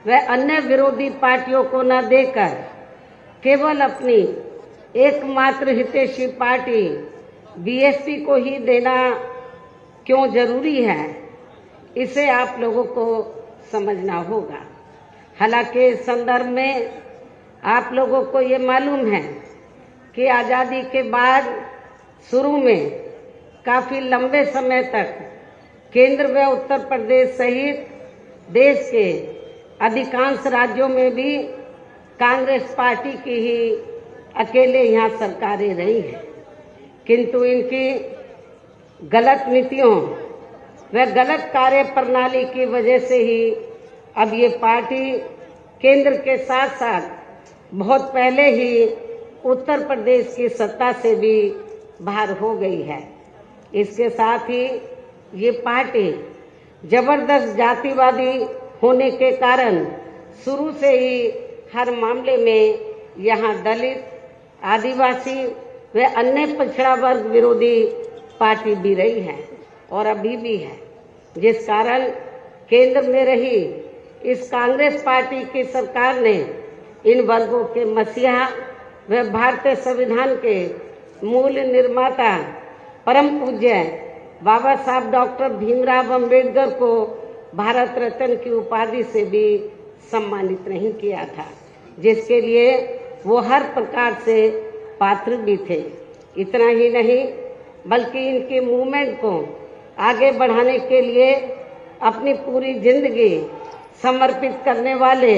व अन्य विरोधी पार्टियों को न देकर केवल अपनी एकमात्र हितैषी पार्टी बीएसपी को ही देना क्यों जरूरी है, इसे आप लोगों को समझना होगा। हालांकि इस संदर्भ में आप लोगों को ये मालूम है कि आज़ादी के बाद शुरू में काफ़ी लंबे समय तक केंद्र व उत्तर प्रदेश सहित देश के अधिकांश राज्यों में भी कांग्रेस पार्टी की ही अकेले यहाँ सरकारें रही हैं, किंतु इनकी गलत नीतियों व गलत कार्य प्रणाली की वजह से ही अब ये पार्टी केंद्र के साथ साथ बहुत पहले ही उत्तर प्रदेश की सत्ता से भी बाहर हो गई है। इसके साथ ही ये पार्टी जबरदस्त जातिवादी होने के कारण शुरू से ही हर मामले में यहाँ दलित, आदिवासी व अन्य पिछड़ा वर्ग विरोधी पार्टी भी रही है और अभी भी है, जिस कारण केंद्र में रही इस कांग्रेस पार्टी की सरकार ने इन वर्गों के मसीहा व भारतीय संविधान के मूल निर्माता परम पूज्य बाबा साहब डॉक्टर भीमराव अंबेडकर को भारत रत्न की उपाधि से भी सम्मानित नहीं किया था, जिसके लिए वो हर प्रकार से पात्र भी थे। इतना ही नहीं बल्कि इनके मूवमेंट को आगे बढ़ाने के लिए अपनी पूरी जिंदगी समर्पित करने वाले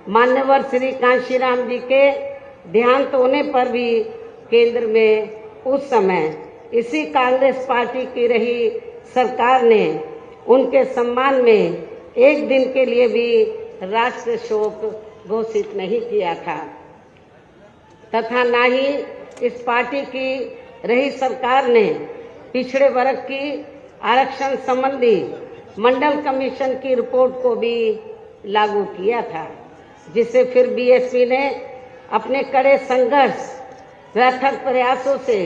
मान्यवर श्री कांशीराम जी के देहांत होने पर भी केंद्र में उस समय इसी कांग्रेस पार्टी की रही सरकार ने उनके सम्मान में एक दिन के लिए भी राष्ट्रीय शोक घोषित नहीं किया था, तथा न ही इस पार्टी की रही सरकार ने पिछड़े वर्ग की आरक्षण संबंधी मंडल कमीशन की रिपोर्ट को भी लागू किया था, जिसे फिर बीएसपी ने अपने कड़े संघर्ष व अथक प्रयासों से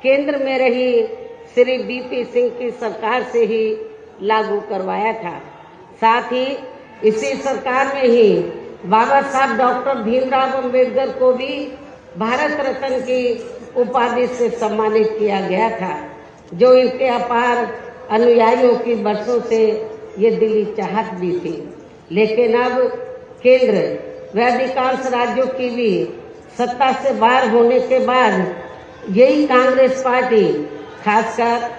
केंद्र में रही श्री बीपी सिंह की सरकार से ही लागू करवाया था। साथ ही इसी सरकार में ही बाबा साहब डॉक्टर भीमराव अंबेडकर को भी भारत रत्न की उपाधि से सम्मानित किया गया था, जो इनके अपार अनुयायियों की बरसों से ये दिली चाहत भी थी। लेकिन अब केंद्र व अधिकांश राज्यों की भी सत्ता से बाहर होने के बाद यही कांग्रेस पार्टी खासकर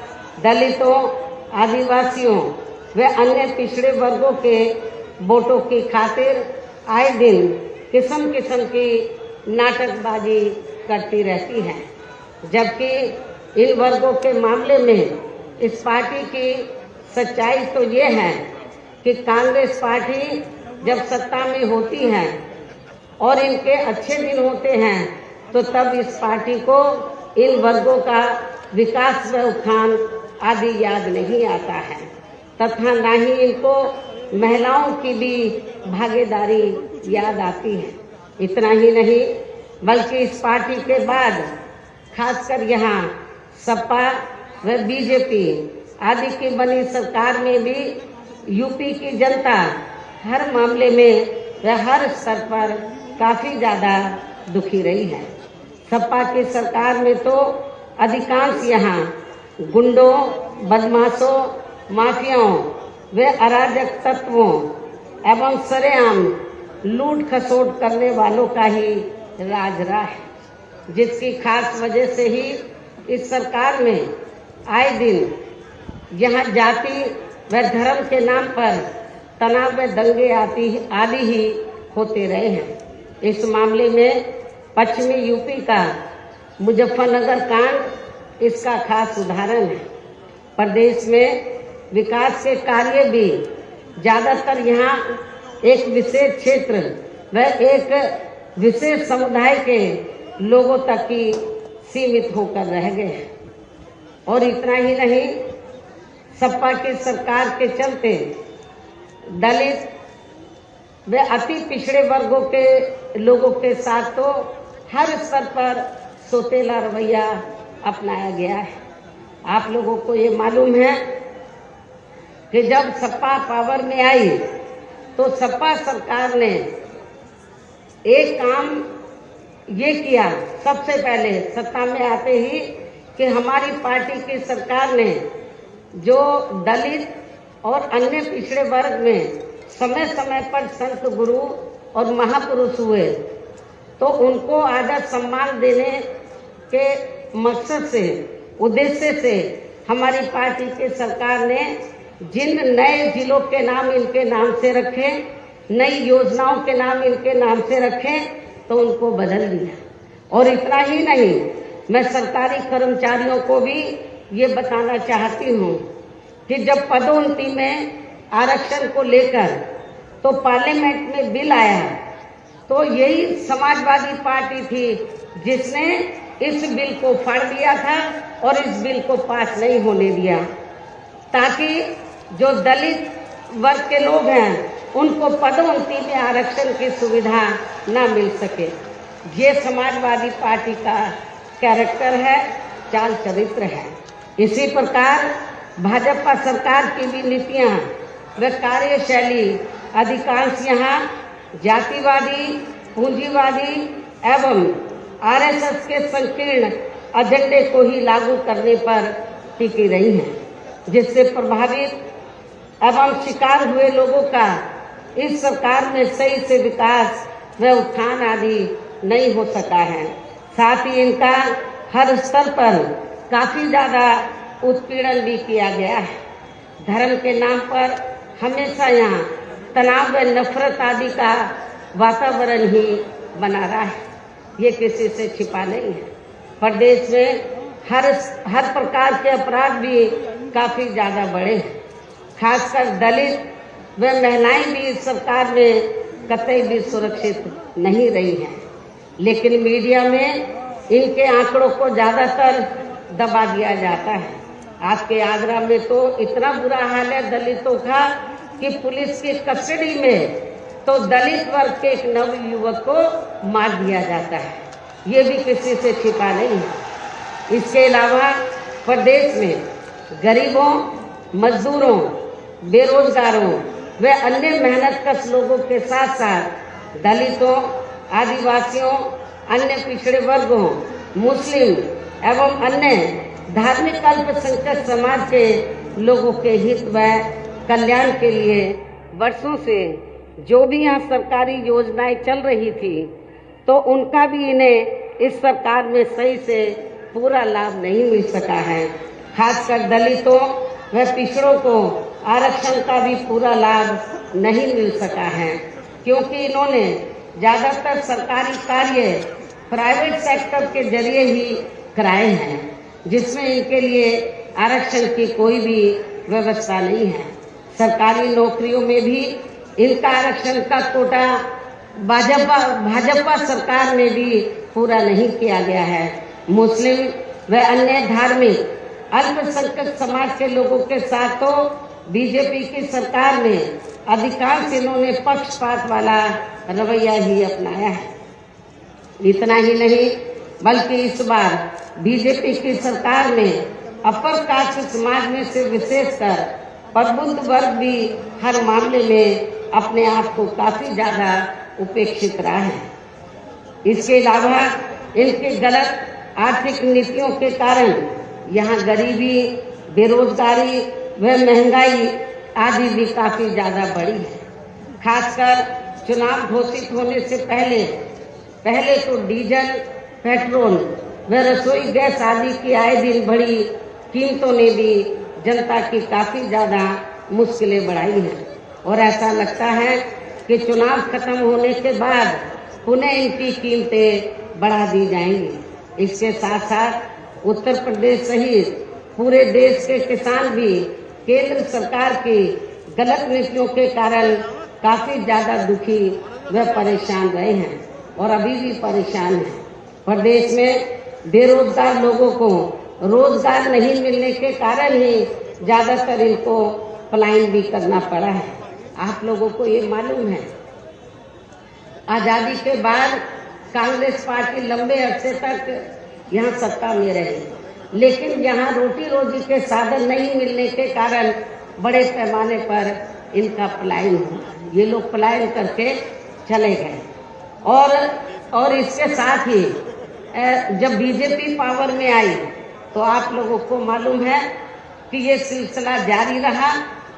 दलितों, आदिवासियों व अन्य पिछड़े वर्गों के वोटों की खातिर आए दिन किस्म किस्म की नाटकबाजी करती रहती है, जबकि इन वर्गों के मामले में इस पार्टी की सच्चाई तो ये है कि कांग्रेस पार्टी जब सत्ता में होती है और इनके अच्छे दिन होते हैं तो तब इस पार्टी को इन वर्गों का विकास व उत्थान आदि याद नहीं आता है, तथा न ही इनको महिलाओं की भी भागीदारी याद आती है। इतना ही नहीं बल्कि इस पार्टी के बाद खासकर यहाँ सपा व बीजेपी आदि की बनी सरकार में भी यूपी की जनता हर मामले में व हर स्तर पर काफी ज्यादा दुखी रही है। सपा की सरकार में तो अधिकांश यहाँ गुंडों, बदमाशों, माफियाओं व अराजक तत्वों एवं सरेआम लूट खसोट करने वालों का ही राज रहा है, जिसकी खास वजह से ही इस सरकार में आए दिन यहाँ जाति व धर्म के नाम पर तनाव व दंगे आदि ही होते रहे हैं। इस मामले में पश्चिमी यूपी का मुजफ्फरनगर कांड इसका खास उदाहरण है। प्रदेश में विकास के कार्य भी ज्यादातर यहाँ एक विशेष क्षेत्र व एक विशेष समुदाय के लोगों तक ही सीमित होकर रह गए हैं। और इतना ही नहीं, सपा की सरकार के चलते दलित व अति पिछड़े वर्गों के लोगों के साथ तो हर स्तर पर सोतेला रवैया अपनाया गया है। आप लोगों को ये मालूम है कि जब सपा पावर में आई तो सपा सरकार ने एक काम ये किया सबसे पहले सत्ता में आते ही कि हमारी पार्टी की सरकार ने जो दलित और अन्य पिछड़े वर्ग में समय समय पर संत गुरु और महापुरुष हुए तो उनको आदर सम्मान देने के मकसद से उद्देश्य से हमारी पार्टी की सरकार ने जिन नए जिलों के नाम इनके नाम से रखे, नई योजनाओं के नाम इनके नाम से रखे तो उनको बदल दिया। और इतना ही नहीं, मैं सरकारी कर्मचारियों को भी ये बताना चाहती हूँ कि जब पदोन्नति में आरक्षण को लेकर तो पार्लियामेंट में बिल आया तो यही समाजवादी पार्टी थी जिसने इस बिल को फाड़ दिया था और इस बिल को पास नहीं होने दिया ताकि जो दलित वर्ग के लोग हैं उनको पदोन्नति में आरक्षण की सुविधा ना मिल सके। ये समाजवादी पार्टी का कैरेक्टर है, चाल चरित्र है। इसी प्रकार भाजपा सरकार की भी नीतियां व कार्यशैली अधिकांश यहाँ जातिवादी, पूंजीवादी एवं आरएसएस के संकीर्ण एजेंडे को ही लागू करने पर टिकी रही हैं, जिससे प्रभावित एवं शिकार हुए लोगों का इस सरकार में सही से विकास व उत्थान आदि नहीं हो सका है। साथ ही इनका हर स्तर पर काफी ज्यादा उत्पीड़न भी किया गया है। धर्म के नाम पर हमेशा यहाँ तनाव व नफरत आदि का वातावरण ही बना रहा है, ये किसी से छिपा नहीं है। प्रदेश में हर प्रकार के अपराध भी काफी ज्यादा बढ़े हैं। खासकर दलित व महिलाएं भी इस सरकार में कतई भी सुरक्षित नहीं रही हैं, लेकिन मीडिया में इनके आंकड़ों को ज्यादातर दबा दिया जाता है। आपके आगरा में तो इतना बुरा हाल है दलितों का कि पुलिस की कस्टडी में तो दलित वर्ग के एक नवयुवक को मार दिया जाता है, ये भी किसी से छिपा नहीं है। इसके अलावा प्रदेश में गरीबों, मजदूरों, बेरोजगारों व अन्य मेहनतकश लोगों के साथ साथ दलितों, आदिवासियों, अन्य पिछड़े वर्गों, मुस्लिम एवं अन्य धार्मिक अल्पसंख्यक समाज के लोगों के हित व कल्याण के लिए वर्षों से जो भी यहाँ सरकारी योजनाएं चल रही थी तो उनका भी इन्हें इस सरकार में सही से पूरा लाभ नहीं मिल सका है। खासकर दलितों व पिछड़ों को आरक्षण का भी पूरा लाभ नहीं मिल सका है, क्योंकि इन्होंने ज्यादातर सरकारी कार्य प्राइवेट सेक्टर के जरिए ही कराए हैं, जिसमें इनके लिए आरक्षण की कोई भी व्यवस्था नहीं है। सरकारी नौकरियों में भी इनका आरक्षण का कोटा भाजपा सरकार में भी पूरा नहीं किया गया है। मुस्लिम व अन्य धार्मिक अल्पसंख्यक समाज के लोगों के साथ तो बीजेपी की सरकार ने अधिकांश इन्होंने पक्षपात वाला रवैया ही अपनाया है। इतना ही नहीं बल्कि इस बार बीजेपी की सरकार ने अपर कास्ट समाज में से विशेषकर प्रबुद्ध वर्ग भी हर मामले में अपने आप को काफी ज्यादा उपेक्षित रहा है। इसके अलावा इनके गलत आर्थिक नीतियों के कारण यहाँ गरीबी, बेरोजगारी व महंगाई आदि भी काफी ज्यादा बढ़ी है। खासकर चुनाव घोषित होने से पहले तो डीजल, पेट्रोल व रसोई गैस आदि की आए दिन बढ़ी कीमतों ने भी जनता की काफी ज्यादा मुश्किलें बढ़ाई हैं और ऐसा लगता है कि चुनाव खत्म होने के बाद पुनः इनकी कीमतें बढ़ा दी जाएंगी। इसके साथ साथ उत्तर प्रदेश सहित पूरे देश के किसान भी केंद्र सरकार की गलत नीतियों के कारण काफी ज्यादा दुखी व परेशान रहे हैं और अभी भी परेशान हैं। प्रदेश में बेरोजगार लोगों को रोजगार नहीं मिलने के कारण ही ज्यादातर इनको पलायन भी करना पड़ा है। आप लोगों को ये मालूम है, आजादी के बाद कांग्रेस पार्टी लंबे अरसे तक यहाँ सत्ता में रही, लेकिन यहाँ रोटी रोजी के साधन नहीं मिलने के कारण बड़े पैमाने पर इनका पलायन हुआ। ये लोग पलायन करके चले गए। और इसके साथ ही जब बीजेपी पावर में आई तो आप लोगों को मालूम है कि ये सिलसिला जारी रहा,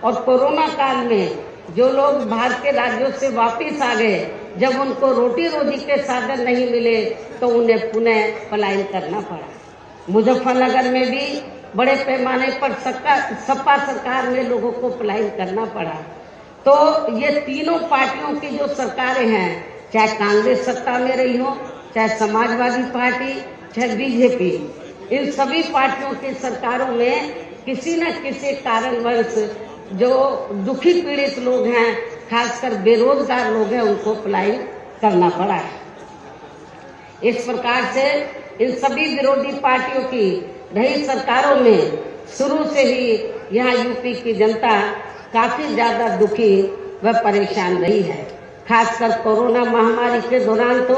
और कोरोना काल में जो लोग बाहर के राज्यों से वापस आ गए, जब उनको रोटी रोजी के साधन नहीं मिले तो उन्हें पुनः पलायन करना पड़ा। मुजफ्फरनगर में भी बड़े पैमाने पर सपा सरकार में लोगों को पलायन करना पड़ा। तो ये तीनों पार्टियों की जो सरकारें हैं, चाहे कांग्रेस सत्ता में रही हो, चाहे समाजवादी पार्टी, चाहे बीजेपी, इन सभी पार्टियों की सरकारों में किसी न किसी कारणवश जो दुखी पीड़ित लोग हैं, खासकर बेरोजगार लोग हैं, उनको पलायन करना पड़ा है। इस प्रकार से इन सभी विरोधी पार्टियों की रही सरकारों में शुरू से ही यहाँ यूपी की जनता काफी ज्यादा दुखी व परेशान रही है। खासकर कोरोना महामारी के दौरान तो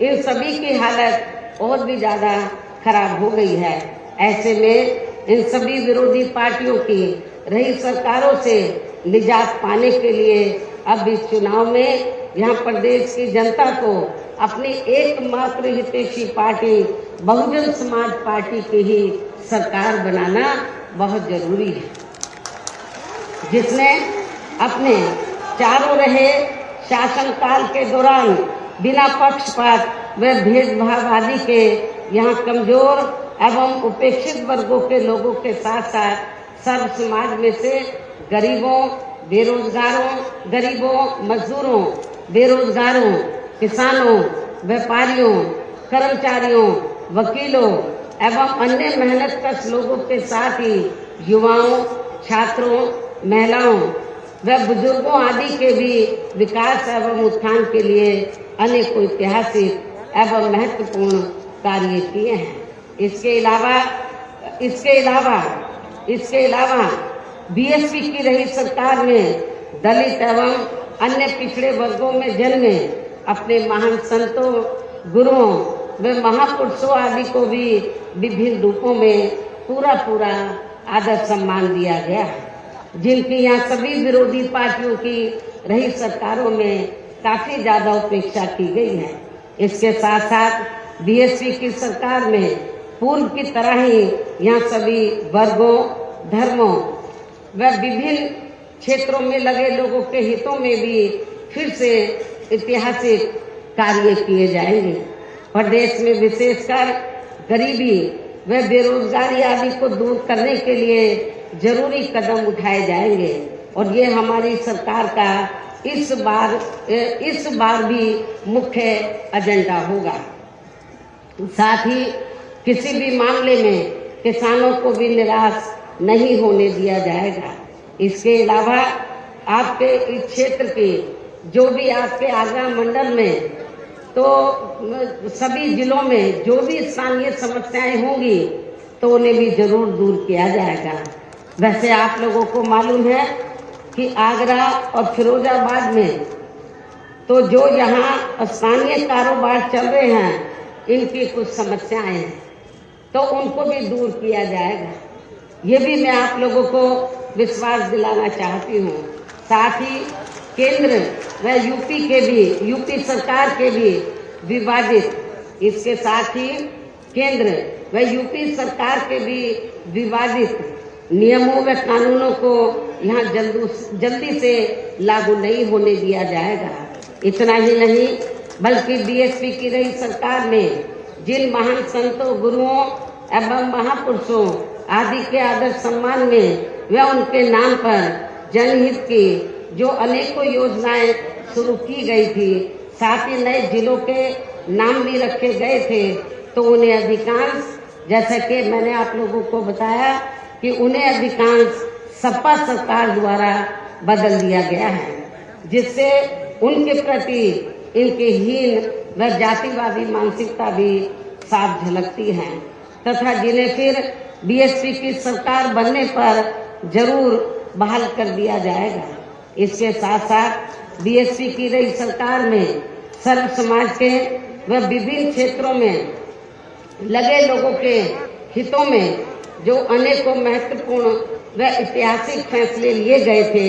इन सभी की हालत और भी ज्यादा खराब हो गई है। ऐसे में इन सभी विरोधी पार्टियों की रही सरकारों से निजात पाने के लिए अब इस चुनाव में यहाँ प्रदेश की जनता को अपनी एकमात्र हितैषी पार्टी बहुजन समाज पार्टी की ही सरकार बनाना बहुत जरूरी है, जिसने अपने चारों रहे शासनकाल के दौरान बिना पक्षपात व भेदभाव आदि के यहाँ कमजोर एवं उपेक्षित वर्गों के लोगों के साथ साथ सर्व समाज में से गरीबों, मजदूरों, बेरोजगारों, किसानों, व्यापारियों, कर्मचारियों, वकीलों एवं अन्य मेहनतकश लोगों के साथ ही युवाओं, छात्रों, महिलाओं व बुजुर्गों आदि के भी विकास एवं उत्थान के लिए अनेकों ऐतिहासिक एवं महत्वपूर्ण कार्य किए हैं। इसके अलावा बीएसपी की रही सरकार में दलित एवं अन्य पिछड़े वर्गों में जन्मे अपने महान संतों, गुरुओं व महापुरुषों आदि को भी विभिन्न रूपों में पूरा आदर सम्मान दिया गया है, जिनकी यहाँ सभी विरोधी पार्टियों की रही सरकारों में काफी ज्यादा उपेक्षा की गई है। इसके साथ साथ बीएसपी की सरकार में पूर्व की तरह ही यहाँ सभी वर्गों, धर्मों व विभिन्न क्षेत्रों में लगे लोगों के हितों में भी फिर से ऐतिहासिक कार्य किए जाएंगे। प्रदेश में विशेषकर गरीबी व बेरोजगारी आदि को दूर करने के लिए जरूरी कदम उठाए जाएंगे, और ये हमारी सरकार का इस बार भी मुख्य एजेंडा होगा। साथ ही किसी भी मामले में किसानों को भी निराश नहीं होने दिया जाएगा। इसके अलावा आपके इस क्षेत्र के जो भी आपके आगरा मंडल में तो सभी जिलों में जो भी स्थानीय समस्याएं होंगी तो उन्हें भी जरूर दूर किया जाएगा। वैसे आप लोगों को मालूम है कि आगरा और फिरोजाबाद में तो जो यहाँ स्थानीय कारोबार चल रहे हैं, इनकी कुछ समस्याएं हैं, तो उनको भी दूर किया जाएगा। ये भी मैं आप लोगों को विश्वास दिलाना चाहती हूँ। साथ ही केंद्र व यूपी सरकार के भी विवादित, इसके साथ ही केंद्र व यूपी सरकार के भी विवादित नियमों व कानूनों को यहाँ जल्दी से लागू नहीं होने दिया जाएगा। इतना ही नहीं बल्कि बीएसपी की रही सरकार में जिन महान संतों, गुरुओं एवं महापुरुषों आदि के आदर सम्मान में व उनके नाम पर जनहित की जो अनेकों योजनाएं शुरू की गई थी, साथ ही नए जिलों के नाम भी रखे गए थे, तो उन्हें अधिकांश, जैसा कि मैंने आप लोगों को बताया कि उन्हें अधिकांश सपा सरकार द्वारा बदल दिया गया है, जिससे उनके प्रति इनकी हीन व जातिवादी मानसिकता भी साफ झलकती है, तथा जिन्हें फिर बीएसपी की सरकार बनने पर जरूर बहाल कर दिया जाएगा। इसके साथ साथ बीएसपी की रही सरकार में सर्व समाज के व विभिन्न क्षेत्रों में लगे लोगों के हितों में जो अनेकों महत्वपूर्ण व ऐतिहासिक फैसले लिए गए थे,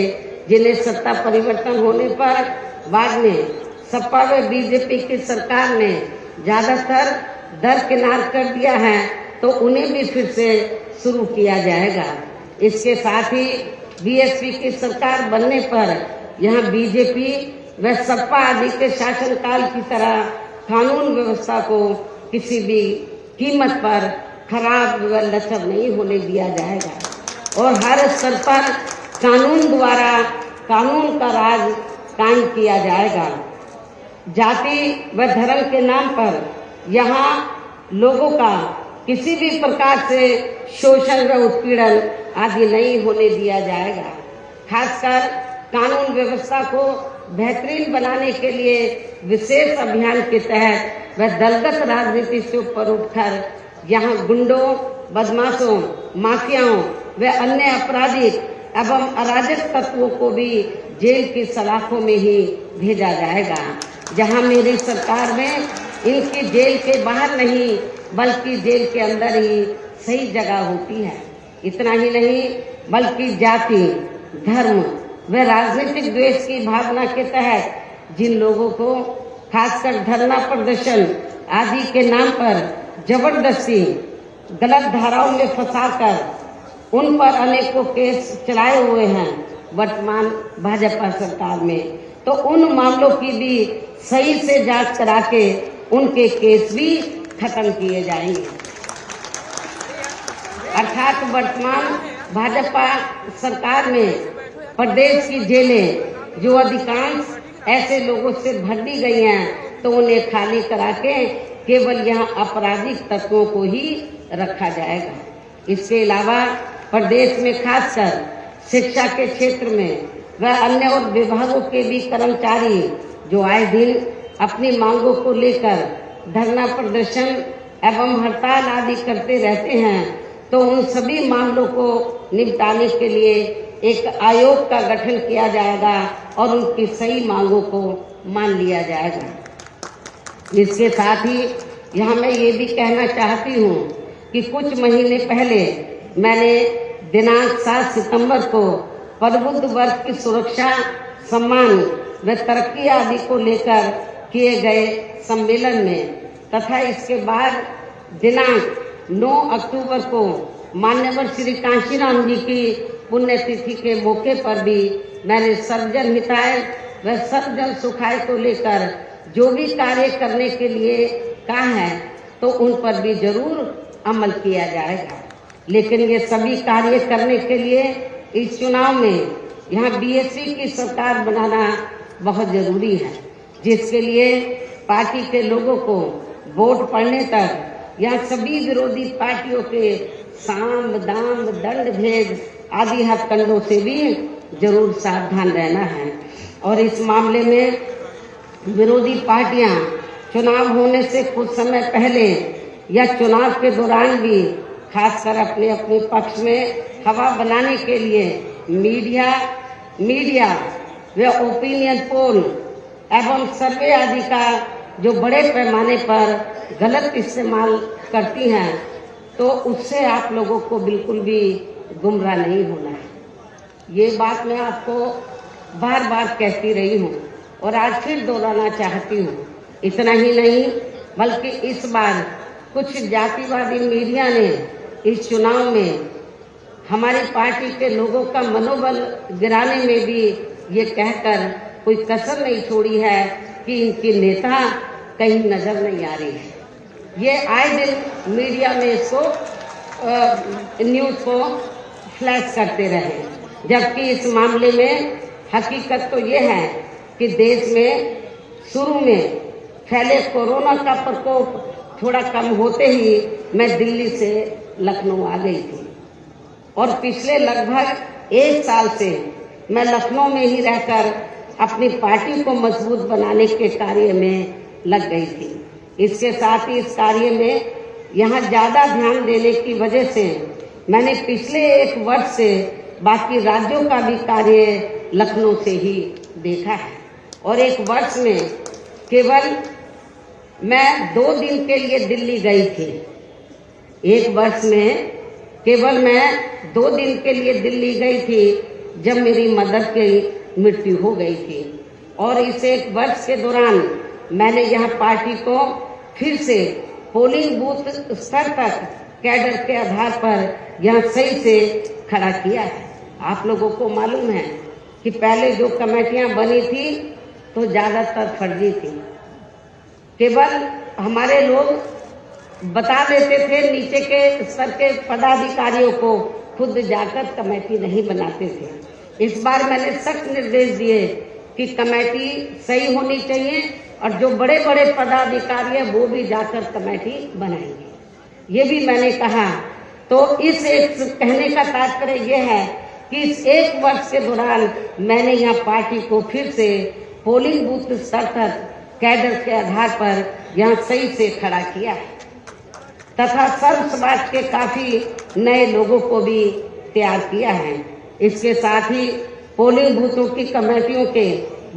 जिन्हें सत्ता परिवर्तन होने पर बाद में सपा व बीजेपी की सरकार ने ज्यादातर दरकिनार कर दिया है, तो उन्हें भी फिर से शुरू किया जाएगा। इसके साथ ही बीएसपी की सरकार बनने पर यहाँ बीजेपी व सपा आदि के शासनकाल की तरह कानून व्यवस्था को किसी भी कीमत पर खराब व लचर नहीं होने दिया जाएगा और हर स्तर पर कानून द्वारा कानून का राज कायम किया जाएगा। जाति व धर्म के नाम पर यहाँ लोगों का किसी भी प्रकार से शोषण व उत्पीड़न आदि नहीं होने दिया जाएगा। खासकर कानून व्यवस्था को बेहतरीन बनाने के लिए विशेष अभियान के तहत व दलगत राजनीति से ऊपर उठकर यहाँ गुंडों, बदमाशों, माफियाओं व अन्य आपराधिक एवं अराजक तत्वों को भी जेल की सलाखों में ही भेजा जाएगा, जहां मेरी सरकार में इनकी जेल के बाहर नहीं बल्कि जेल के अंदर ही सही जगह होती है। इतना ही नहीं बल्कि जाति, धर्म व राजनीतिक द्वेष की भावना के तहत जिन लोगों को खासकर धरना प्रदर्शन आदि के नाम पर जबरदस्ती गलत धाराओं में फंसाकर उन पर अनेकों केस चलाए हुए हैं वर्तमान भाजपा सरकार में, तो उन मामलों की भी सही से जांच करा के उनके केस भी खत्म किए जाएंगे। अर्थात वर्तमान भाजपा सरकार में प्रदेश की जेलें जो अधिकांश ऐसे लोगों से भर दी गई हैं, तो उन्हें खाली करा के केवल यहाँ आपराधिक तत्वों को ही रखा जाएगा। इसके अलावा प्रदेश में खासकर शिक्षा के क्षेत्र में व अन्य और विभागों के भी कर्मचारी जो आए दिन अपनी मांगों को लेकर धरना प्रदर्शन एवं हड़ताल आदि करते रहते हैं, तो उन सभी मामलों को निपटाने के लिए एक आयोग का गठन किया जाएगा और उनकी सही मांगों को मान लिया जाएगा। इसके साथ ही यहाँ मैं ये भी कहना चाहती हूँ कि कुछ महीने पहले मैंने दिनांक 7 सितंबर को प्रबुद्ध वर्ग की सुरक्षा, सम्मान व तरक्की आदि को लेकर किए गए सम्मेलन में तथा इसके बाद दिनांक 9 अक्टूबर को मान्यवर श्री कांशीराम जी की पुण्यतिथि के मौके पर भी मैंने सर्वजन हिताय व सर्वजन सुखाय को लेकर जो भी कार्य करने के लिए कहा है, तो उन पर भी जरूर अमल किया जाएगा। लेकिन ये सभी कार्य करने के लिए इस चुनाव में यहाँ बीएसपी की सरकार बनाना बहुत जरूरी है, जिसके लिए पार्टी के लोगों को वोट पड़ने तक या सभी विरोधी पार्टियों के साम, दाम, दंड भेद आदि हथकंडों से भी जरूर सावधान रहना है। और इस मामले में विरोधी पार्टियां चुनाव होने से कुछ समय पहले या चुनाव के दौरान भी खासकर अपने अपने पक्ष में हवा बनाने के लिए मीडिया व ओपिनियन पोल एवं सर्वे आदि का जो बड़े पैमाने पर गलत इस्तेमाल करती हैं, तो उससे आप लोगों को बिल्कुल भी गुमराह नहीं होना है। ये बात मैं आपको बार बार कहती रही हूँ और आज फिर दोहराना चाहती हूँ। इतना ही नहीं बल्कि इस बार कुछ जातिवादी मीडिया ने इस चुनाव में हमारी पार्टी के लोगों का मनोबल गिराने में भी ये कहकर कोई कसर नहीं छोड़ी है कि इनकी नेता कहीं नजर नहीं आ रही है। ये आए दिन मीडिया में इसको न्यूज को फ्लैश करते रहे, जबकि इस मामले में हकीकत तो ये है कि देश में शुरू में फैले कोरोना का प्रकोप थोड़ा कम होते ही मैं दिल्ली से लखनऊ आ गई थी और पिछले लगभग 1 साल से मैं लखनऊ में ही रहकर अपनी पार्टी को मजबूत बनाने के कार्य में लग गई थी। इसके साथ ही इस कार्य में यहाँ ज्यादा ध्यान देने की वजह से मैंने पिछले 1 वर्ष से बाकी राज्यों का भी कार्य लखनऊ से ही देखा है और 1 वर्ष में केवल मैं 2 दिन के लिए दिल्ली गई थी। 1 वर्ष में केवल मैं 2 दिन के लिए दिल्ली गई थी, जब मेरी मदर की मृत्यु हो गई थी। और इस 1 वर्ष के दौरान मैंने यह पार्टी को फिर से पोलिंग बूथ स्तर तक कैडर के आधार पर यह सही से खड़ा किया है। आप लोगों को मालूम है कि पहले जो कमेटियां बनी थी तो ज्यादातर फर्जी थी। केवल हमारे लोग बता देते थे, नीचे के स्तर के पदाधिकारियों को, खुद जाकर कमेटी नहीं बनाते थे। इस बार मैंने सख्त निर्देश दिए कि कमेटी सही होनी चाहिए और जो बड़े बड़े पदाधिकारी हैं वो भी जाकर कमेटी बनाएंगे, ये भी मैंने कहा। तो इस एक कहने का तात्पर्य ये है कि इस 1 वर्ष के दौरान मैंने यहाँ पार्टी को फिर से पोलिंग बूथ स्तर तक कैडर के आधार पर यहाँ सही से खड़ा किया है तथा सर्व समाज के काफी नए लोगों को भी तैयार किया है। इसके साथ ही पोलिंग बूथों की कमेटियों के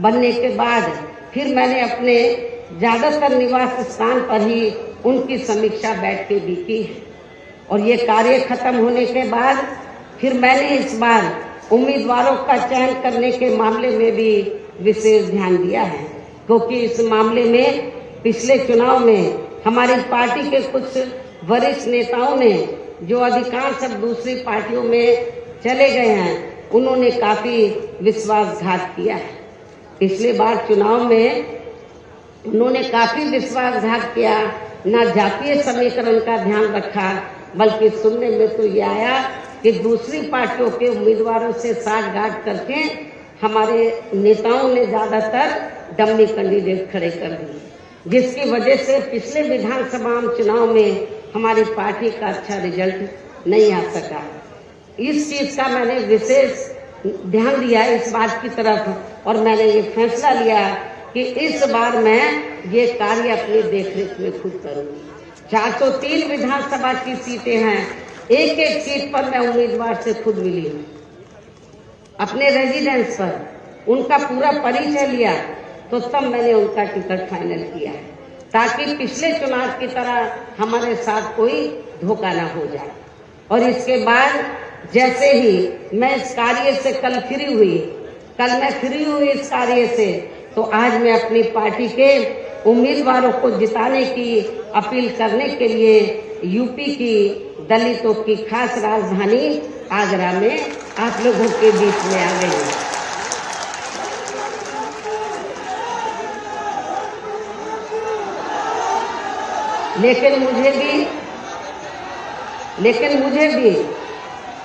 बनने के बाद फिर मैंने अपने ज्यादातर निवास स्थान पर ही उनकी समीक्षा बैठकें भी की है। और ये कार्य खत्म होने के बाद फिर मैंने इस बार उम्मीदवारों का चयन करने के मामले में भी विशेष ध्यान दिया है, क्योंकि इस मामले में पिछले चुनाव में हमारी पार्टी के कुछ वरिष्ठ नेताओं ने, जो अधिकांश अब दूसरी पार्टियों में चले गए हैं, उन्होंने काफी विश्वासघात किया है। पिछले बार चुनाव में उन्होंने काफी विश्वासघात किया, न जातीय समीकरण का ध्यान रखा, बल्कि सुनने में तो ये आया कि दूसरी पार्टियों के उम्मीदवारों से साठगांठ करके हमारे नेताओं ने ज्यादातर डमी कैंडिडेट खड़े कर दिए, जिसकी वजह से पिछले विधानसभा चुनाव में हमारी पार्टी का अच्छा रिजल्ट नहीं आ सका। इस चीज का मैंने विशेष ध्यान दिया इस बात की तरफ, और मैंने ये फैसला लिया कि इस बार मैं ये कार्य अपनी देखरेख में खुद करूंगी। 403 विधानसभा की सीटें हैं, एक एक सीट पर मैं उम्मीदवार से खुद मिली हूँ, अपने रेजिडेंस पर उनका पूरा परिचय लिया, तो तब मैंने उनका टिकट फाइनल किया है, ताकि पिछले चुनाव की तरह हमारे साथ कोई धोखा ना हो जाए। और इसके बाद जैसे ही मैं इस कार्य से कल मैं फ्री हुई इस कार्य से, तो आज मैं अपनी पार्टी के उम्मीदवारों को जिताने की अपील करने के लिए यूपी की दलितों की खास राजधानी आगरा में आप लोगों के बीच में आ गई हूँ। लेकिन मुझे भी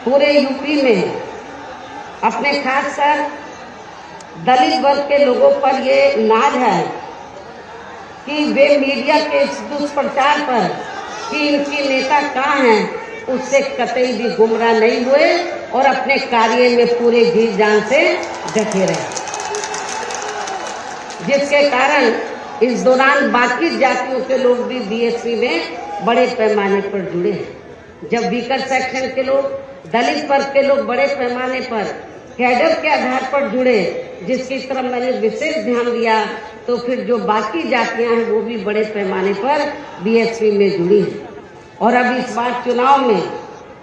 पूरे यूपी में अपने खासकर दलित वर्ग के लोगों पर ये नाज है कि वे मीडिया के इस दुष्प्रचार पर कि इनकी नेता कहाँ हैं, उससे कतई भी गुमराह नहीं हुए और अपने कार्य में पूरे जी जान से डटे रहे, जिसके कारण इस दौरान बाकी जातियों के लोग भी बीएसपी में बड़े पैमाने पर जुड़े हैं। जब वीकर सेक्शन के लोग, दलित वर्ग के लोग बड़े पैमाने पर कैडर के आधार पर जुड़े, जिसकी तरफ मैंने विशेष ध्यान दिया, तो फिर जो बाकी जातियां हैं वो भी बड़े पैमाने पर बीएसपी में जुड़ी हैं। और अब इस बार चुनाव में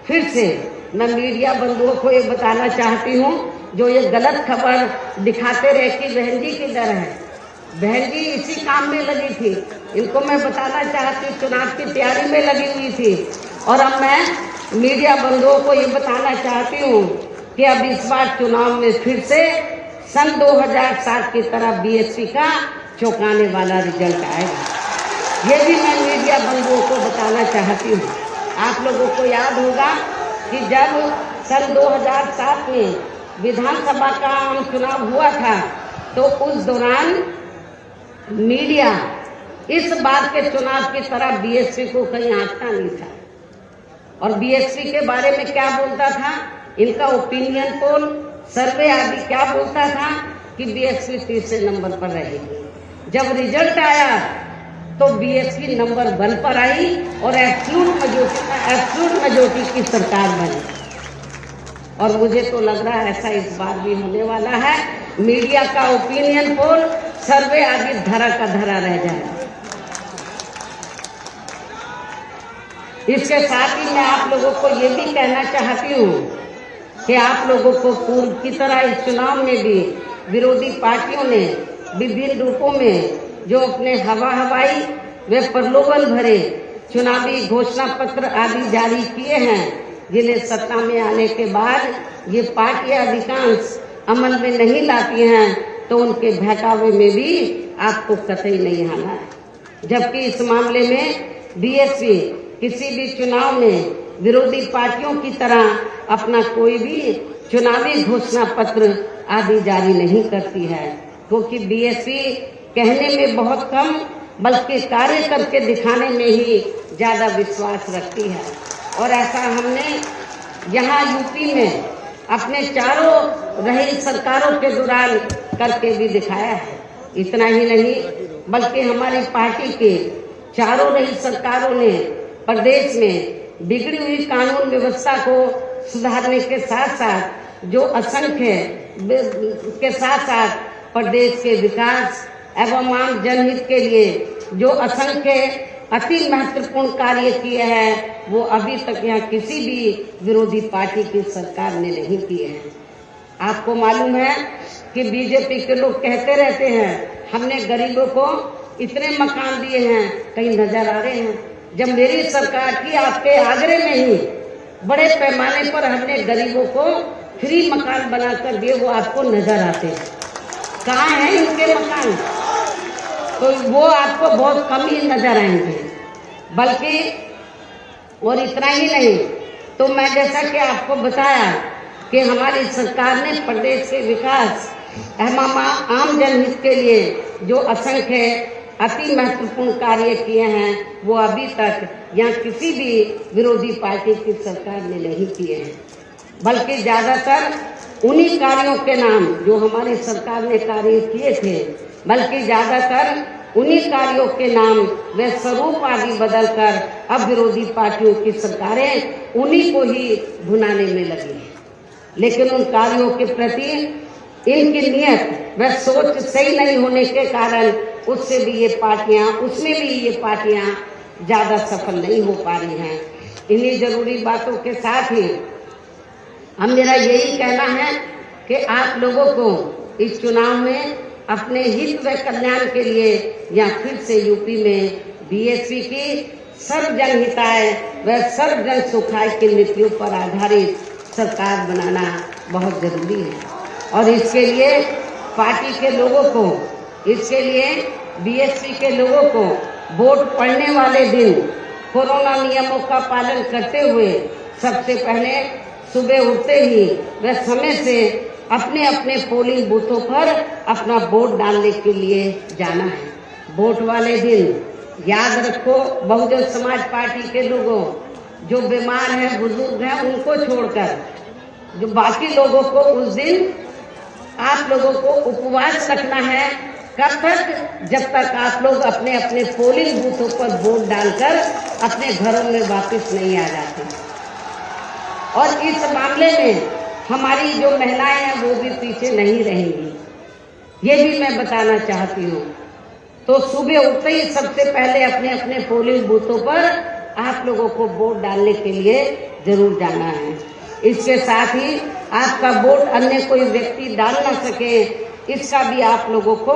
फिर से मैं मीडिया बंधुओं को ये बताना चाहती हूँ, जो ये गलत खबर दिखाते रहे कि बहन जी किधर है, बहन जी इसी काम में लगी थी, इनको मैं बताना चाहती हूँ चुनाव की तैयारी में लगी हुई थी। और अब मैं मीडिया बंधुओं को ये बताना चाहती हूँ कि अब इस बार चुनाव में फिर से सन 2007 की तरह बीएसपी का चौंकाने वाला रिजल्ट आएगा। ये भी मैं मीडिया बंधुओं को बताना चाहती हूँ। आप लोगों को याद होगा कि जब सन 2007 में विधानसभा का आम चुनाव हुआ था, तो उस दौरान मीडिया इस बार के चुनाव की तरह बीएसपी को कहीं आंकता नहीं था, और बीएसपी के बारे में क्या बोलता था, इनका ओपिनियन पोल, सर्वे आदि क्या बोलता था कि बीएसपी तीसरे नंबर पर रहेगी। जब रिजल्ट आया तो बीएसपी नंबर 1 पर आई और एब्सोल्यूट मेजॉरिटी की सरकार बनी। और मुझे तो लग रहा है ऐसा इस बार भी होने वाला है। मीडिया का ओपिनियन पोल, सर्वे आदि धरा का धरा रह जाएगा। इसके साथ ही मैं आप लोगों को ये भी कहना चाहती हूँ कि आप लोगों को पूर्व की तरह इस चुनाव में भी विरोधी पार्टियों ने विभिन्न रूपों में जो अपने हवाई व प्रलोभन भरे चुनावी घोषणा पत्र आदि जारी किए हैं, जिन्हें सत्ता में आने के बाद ये पार्टियां अधिकांश अमल में नहीं लाती हैं, तो उनके बहकावे में भी आपको कतई नहीं आना है। जबकि इस मामले में बीएसपी किसी भी चुनाव में विरोधी पार्टियों की तरह अपना कोई भी चुनावी घोषणा पत्र आदि जारी नहीं करती है, क्योंकि बीएसपी कहने में बहुत कम बल्कि कार्य करके दिखाने में ही ज्यादा विश्वास रखती है। और ऐसा हमने यहाँ यूपी में अपने चारों रही सरकारों के दौरान करके भी दिखाया है। इतना ही नहीं बल्कि हमारी पार्टी के चारों रही सरकारों ने प्रदेश में बिगड़ी हुई कानून व्यवस्था को सुधारने के साथ साथ जो असंख्य के साथ साथ प्रदेश के विकास एवं आम जनहित के लिए जो असंख्य अति महत्वपूर्ण कार्य किए हैं, वो अभी तक यहाँ किसी भी विरोधी पार्टी की सरकार ने नहीं किए हैं। आपको मालूम है कि बीजेपी के लोग कहते रहते हैं हमने गरीबों को इतने मकान दिए हैं, कहीं नजर आ रहे हैं? जब मेरी सरकार की आपके आगरे में ही बड़े पैमाने पर हमने गरीबों को फ्री मकान बनाकर दिए, वो आपको नजर आते हैं? कहाँ हैं इनके मकान? तो वो आपको बहुत कम ही नजर आएंगे। बल्कि और इतना ही नहीं, तो मैं जैसा कि आपको बताया कि हमारी सरकार ने प्रदेश के विकास एवं आम जनहित के लिए जो असंख्य अति महत्वपूर्ण कार्य किए हैं, वो अभी तक यहाँ किसी भी विरोधी पार्टी की सरकार ने नहीं किए हैं। बल्कि ज्यादातर उन्हीं कार्यों के नाम जो हमारी सरकार ने कार्य किए थे, बल्कि ज्यादातर उन्हीं कार्यों के नाम व स्वरूप आदि बदलकर अब विरोधी पार्टियों की सरकारें उन्हीं को ही भुनाने में लगी हैं। लेकिन उन कार्यों के प्रति इनकी नियत व सोच सही नहीं होने के कारण उसमें भी ये पार्टियां ज्यादा सफल नहीं हो पा रही हैं। इन्हीं जरूरी बातों के साथ ही हम मेरा यही कहना है कि आप लोगों को इस चुनाव में अपने हित व कल्याण के लिए या फिर से यूपी में बीएसपी की सर्वजन हिताय व सर्वजन सुखाय की नीतियों पर आधारित सरकार बनाना बहुत जरूरी है। और इसके लिए पार्टी के लोगों को, इसके लिए बीएसपी के लोगों को वोट पड़ने वाले दिन कोरोना नियमों का पालन करते हुए सबसे पहले सुबह उठते ही व समय से अपने अपने पोलिंग बूथों पर अपना वोट डालने के लिए जाना है। वोट वाले दिन याद रखो, बहुजन समाज पार्टी के लोगों, जो बीमार हैं, बुजुर्ग हैं, उनको छोड़कर जो बाकी लोगों को उस दिन आप लोगों को उपवास रखना है। कब तक? जब तक आप लोग अपने अपने पोलिंग बूथों पर वोट डालकर अपने घरों में वापस नहीं आ जाते। और इस मामले में हमारी जो महिलाएं हैं वो भी पीछे नहीं रहेंगी, ये भी मैं बताना चाहती हूँ। तो सुबह उठते ही सबसे पहले अपने अपने पोलिंग बूथों पर आप लोगों को वोट डालने के लिए जरूर जाना है। इसके साथ ही आपका वोट अन्य कोई व्यक्ति डाल ना सके, इसका भी आप लोगों को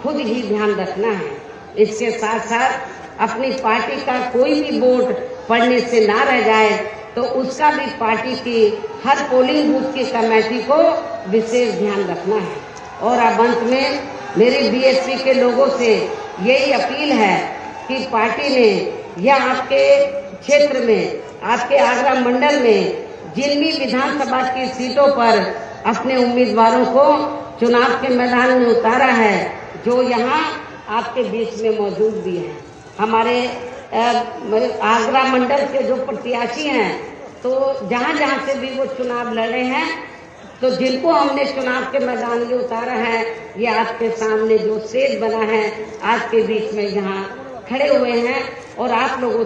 खुद ही ध्यान रखना है। इसके साथ साथ अपनी पार्टी का कोई भी वोट पड़ने से ना रह जाए, तो उसका भी पार्टी की हर पोलिंग बूथ की कमेटी को विशेष ध्यान रखना है। और अब अंत में मेरी बीएसपी के लोगों से यही अपील है कि पार्टी ने या आपके क्षेत्र में, आपके आगरा मंडल में जिन भी विधानसभा की सीटों पर अपने उम्मीदवारों को चुनाव के मैदान में उतारा है, जो यहाँ आपके बीच में मौजूद भी हैं। हमारे आगरा मंडल के जो प्रत्याशी हैं, तो जहाँ जहाँ से भी वो चुनाव लड़े हैं, तो जिनको हमने चुनाव के मैदान में उतारा है, ये आपके सामने जो स्टेज बना है आपके बीच में यहाँ खड़े हुए हैं और आप लोगों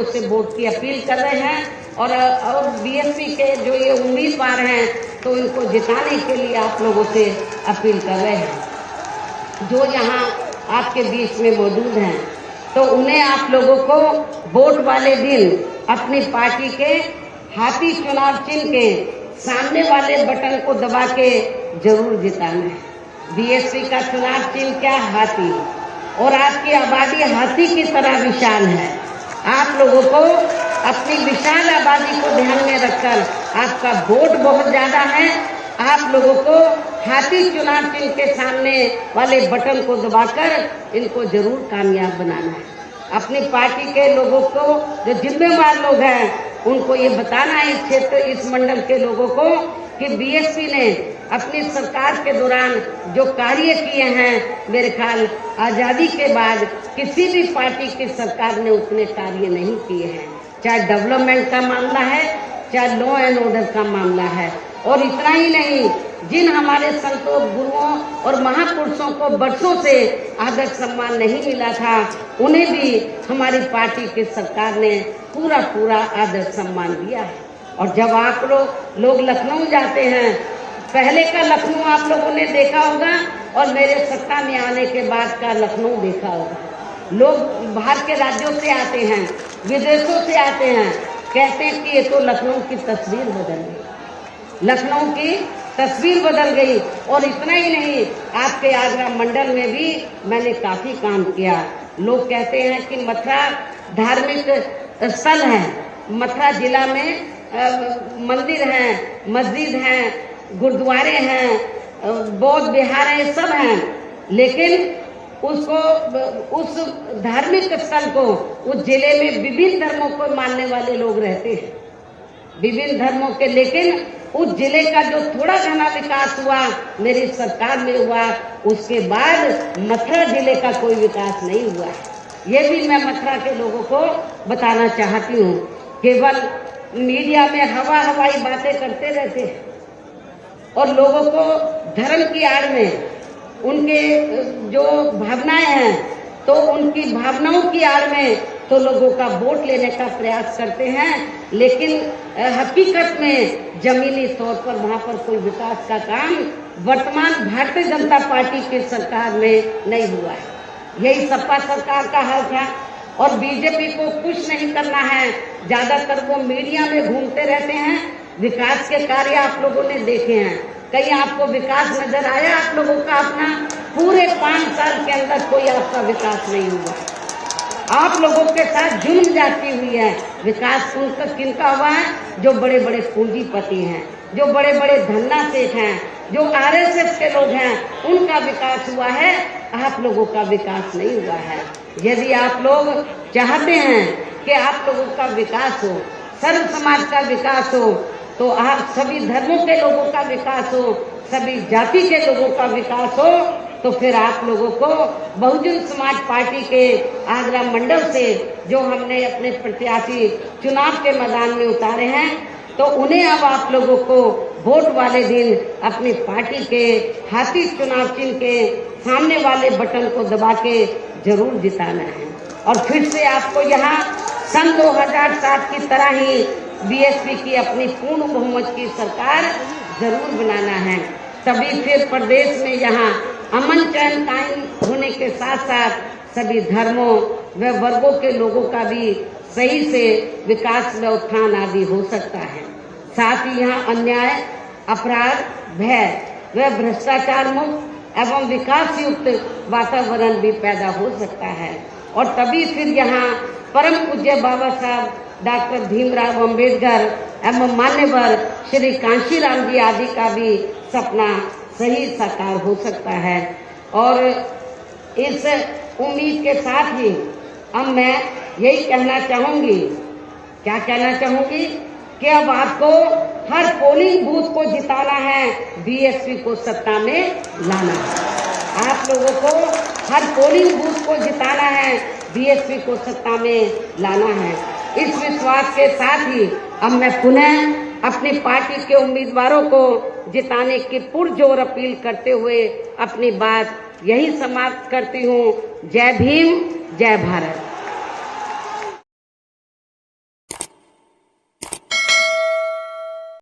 से वोट की अपील कर रहे हैं। और बीएसपी के जो ये उम्मीदवार हैं, तो इनको जिताने के लिए आप लोगों से अपील कर रहे हैं जो यहाँ आपके बीच में मौजूद हैं। तो उन्हें आप लोगों को वोट वाले दिन अपनी पार्टी के हाथी चुनाव चिन्ह के सामने वाले बटन को दबा के जरूर जिताना है। बीएसपी का चुनाव चिन्ह क्या? हाथी। और आपकी आबादी हाथी की तरह विशाल है। आप लोगों को अपनी विशाल आबादी को ध्यान में रखकर, आपका वोट बहुत ज्यादा है, आप लोगों को हाथी चुनाव चिन्ह के सामने वाले बटन को दबाकर इनको जरूर कामयाब बनाना है। अपनी पार्टी के लोगों को, जो जिम्मेवार लोग हैं, उनको ये बताना है, इस क्षेत्र, इस मंडल के लोगों को, कि बीएसपी ने अपनी सरकार के दौरान जो कार्य किए हैं, मेरे ख्याल आज़ादी के बाद किसी भी पार्टी की सरकार ने उतने कार्य नहीं किए हैं। चाहे डेवलपमेंट का मामला है, चाहे लॉ एंड ऑर्डर का मामला है। और इतना ही नहीं, जिन हमारे संतों, गुरुओं और महापुरुषों को वर्षों से आदर सम्मान नहीं मिला था, उन्हें भी हमारी पार्टी की सरकार ने पूरा आदर सम्मान दिया है। और जब आप लोग लखनऊ जाते हैं, पहले का लखनऊ आप लोगों ने देखा होगा और मेरे सत्ता में आने के बाद का लखनऊ देखा होगा। लोग बाहर के राज्यों से आते हैं, विदेशों से आते हैं, कहते हैं कि ये तो लखनऊ की तस्वीर बदल गई, लखनऊ की तस्वीर बदल गई। और इतना ही नहीं, आपके आगरा मंडल में भी मैंने काफी काम किया। लोग कहते हैं कि मथुरा धार्मिक स्थल है, मथुरा जिला में मंदिर हैं, मस्जिद हैं, गुरुद्वारे हैं, बौद्ध विहार हैं, सब हैं, लेकिन उस धार्मिक स्थल को, उस जिले में विभिन्न धर्मों को मानने वाले लोग रहते हैं, विभिन्न धर्मों के, लेकिन उस जिले का जो थोड़ा घना विकास हुआ मेरी सरकार में हुआ, उसके बाद मथुरा जिले का कोई विकास नहीं हुआ है। ये भी मैं मथुरा के लोगों को बताना चाहती हूँ। केवल मीडिया में हवाई बातें करते रहते हैं और लोगों को धर्म की आड़ में उनके जो भावनाएं हैं, तो उनकी भावनाओं की आड़ में तो लोगों का वोट लेने का प्रयास करते हैं, लेकिन हकीकत में जमीनी तौर पर वहां पर कोई विकास का काम वर्तमान भारतीय जनता पार्टी की सरकार में नहीं हुआ है। यही सपा सरकार का हाल था। और बीजेपी को कुछ नहीं करना है, ज्यादातर वो मीडिया में घूमते रहते हैं। विकास के कार्य आप लोगों ने देखे हैं, कहीं आपको विकास नजर आया आप लोगों का? अपना पूरे 5 साल के अंदर कोई आपका विकास नहीं हुआ। आप लोगों के साथ जुल्म जाती हुई है। विकास किनका हुआ है? जो बड़े बड़े पूंजीपति हैं, जो बड़े बड़े धन्ना सेठ हैं, जो आरएसएस के लोग हैं, उनका विकास हुआ है। आप लोगों का विकास नहीं हुआ है। यदि आप लोग चाहते हैं कि आप लोगों का विकास हो, सर्व समाज का विकास हो, तो आप सभी धर्मों के लोगों का विकास हो, सभी जाति के लोगों का विकास हो, तो फिर आप लोगों को बहुजन समाज पार्टी के आगरा मंडल से जो हमने अपने प्रत्याशी चुनाव के मैदान में उतारे हैं, तो उन्हें अब आप लोगों को वोट वाले दिन अपनी पार्टी के हाथी चुनाव चिन्ह के सामने वाले बटन को दबा के जरूर जिताना है। और फिर से आपको यहाँ सन 2007 की तरह ही बीएसपी की अपनी पूर्ण बहुमत की सरकार जरूर बनाना है। तभी फिर प्रदेश में यहाँ अमन चैन कायम होने के साथ साथ सभी धर्मों व वर्गों के लोगों का भी सही से विकास व उत्थान आदि हो सकता है। साथ ही यहाँ अन्याय, अपराध, भय व भ्रष्टाचार मुक्त एवं विकास युक्त वातावरण भी पैदा हो सकता है। और तभी फिर यहाँ परम पूज्य बाबा साहब डॉक्टर भीमराव अंबेडकर एवं मान्यवर श्री कांशीराम जी आदि का भी सपना सही साकार हो सकता है। और इस उम्मीद के साथ ही अब मैं यही कहना चाहूँगी, क्या कहना चाहूँगी कि अब आपको हर पोलिंग बूथ को जिताना है, बीएसपी को सत्ता में लाना है। आप लोगों को हर पोलिंग बूथ को जिताना है, बीएसपी को सत्ता में लाना है। इस विश्वास के साथ ही अब मैं पुनः अपनी पार्टी के उम्मीदवारों को जिताने की पुरजोर अपील करते हुए अपनी बात यही समाप्त करती हूँ। जय भीम, जय भारत।